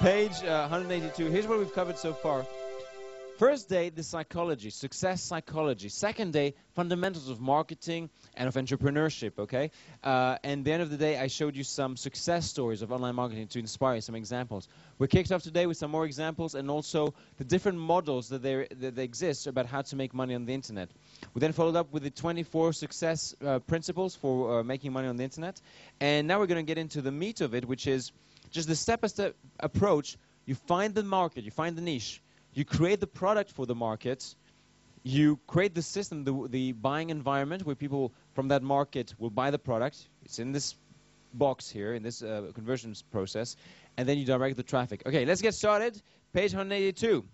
Page 182. Here's what we've covered so far. First day, the psychology, success psychology. Second day, fundamentals of marketing and of entrepreneurship, okay? And at the end of the day, I showed you some success stories of online marketing to inspire you, some examples. We kicked off today with some more examples and also the different models that exist about how to make money on the internet. We then followed up with the 24 success principles for making money on the internet. And now we're going to get into the meat of it, which is just the step-by-step approach. You find the market, you find the niche. You create the product for the market. You create the system, the buying environment where people from that market will buy the product. It's in this box here, in this conversions process. And then you direct the traffic. Okay, let's get started. Page 182.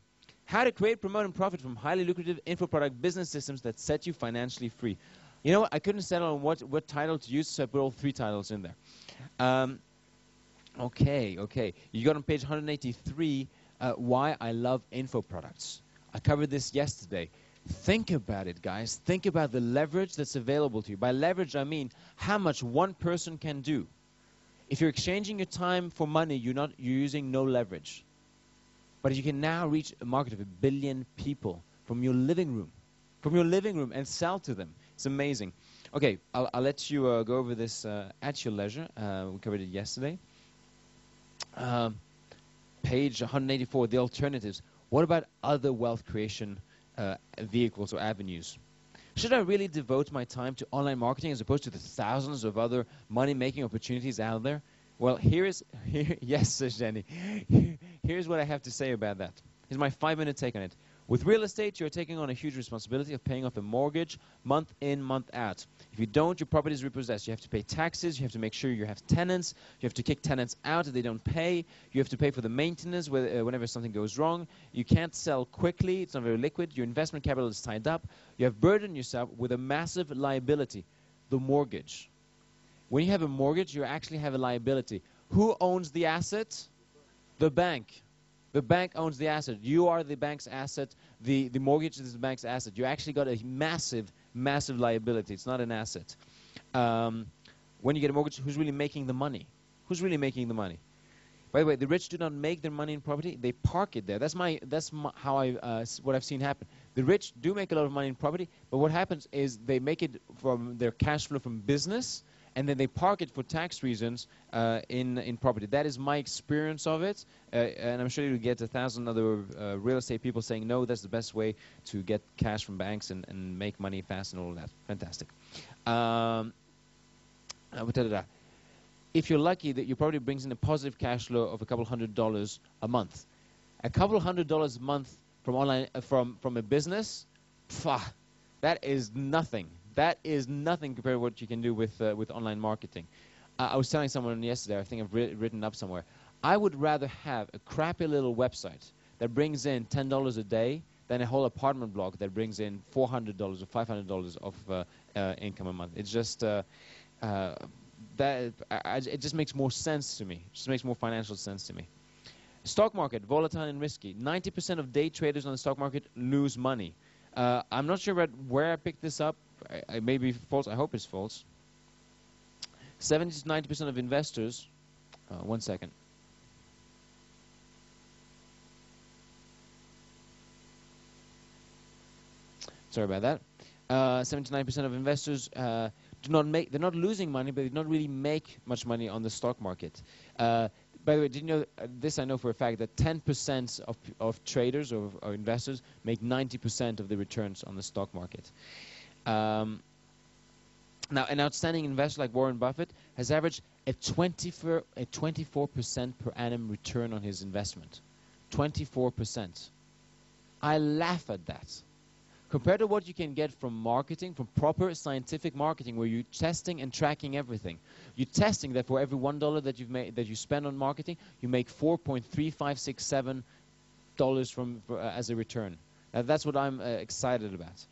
How to create, promote, and profit from highly lucrative info product business systems that set you financially free. You know what? I couldn't settle on what title to use, so I put all three titles in there. Okay. You got on page 183. Why I love info products. I covered this yesterday. Think about it, guys. Think about the leverage that's available to you. By leverage, I mean how much one person can do. If you're exchanging your time for money, you're using no leverage. But you can now reach a market of 1 billion people from your living room, and sell to them. It's amazing. Okay, I'll let you go over this at your leisure. We covered it yesterday. Page 184, the alternatives. What about other wealth creation vehicles or avenues? Should I really devote my time to online marketing as opposed to the thousands of other money-making opportunities out there? Well, yes, says Jenny. Here's what I have to say about that. Here's my 5-minute take on it. With real estate, you're taking on a huge responsibility of paying off a mortgage month in, month out. If you don't, your property is repossessed. You have to pay taxes. You have to make sure you have tenants. You have to kick tenants out if they don't pay. You have to pay for the maintenance whenever something goes wrong. You can't sell quickly. It's not very liquid. Your investment capital is tied up. You have burdened yourself with a massive liability, the mortgage. When you have a mortgage, you actually have a liability. Who owns the asset? The bank. The bank owns the asset. You are the bank's asset. The mortgage is the bank's asset. You actually got a massive, massive liability. It's not an asset. When you get a mortgage, who's really making the money? Who's really making the money? By the way, the rich do not make their money in property. They park it there. That's what I've seen happen. The rich do make a lot of money in property, but what happens is they make it from their cash flow from business, and then they park it for tax reasons in property. That is my experience of it, and I'm sure you'll get 1,000 other real estate people saying, no, that's the best way to get cash from banks and make money fast and all of that. Fantastic. If you're lucky, that your property brings in a positive cash flow of a couple $100 a month. A couple $100 a month from online from a business, that is nothing. That is nothing compared to what you can do with online marketing. I was telling someone yesterday, I think I've written up somewhere, I would rather have a crappy little website that brings in $10 a day than a whole apartment block that brings in $400 or $500 of income a month. It's just it just makes more sense to me. It just makes more financial sense to me. Stock market, volatile and risky. 90% of day traders on the stock market lose money. I'm not sure about where I picked this up. It may be false. I hope it's false. 70 to 90% of investors. One second. Sorry about that. 79% of investors they're not losing money, but they don't really make much money on the stock market. By the way, did you know this? I know for a fact that 10% of traders or investors make 90% of the returns on the stock market. Now, an outstanding investor like Warren Buffett has averaged a 24% per annum return on his investment. 24%. I laugh at that. Compared to what you can get from marketing, from proper scientific marketing, where you're testing and tracking everything. You're testing that for every $1 that you spend on marketing, you make $4.3567 as a return. Now, that's what I'm excited about.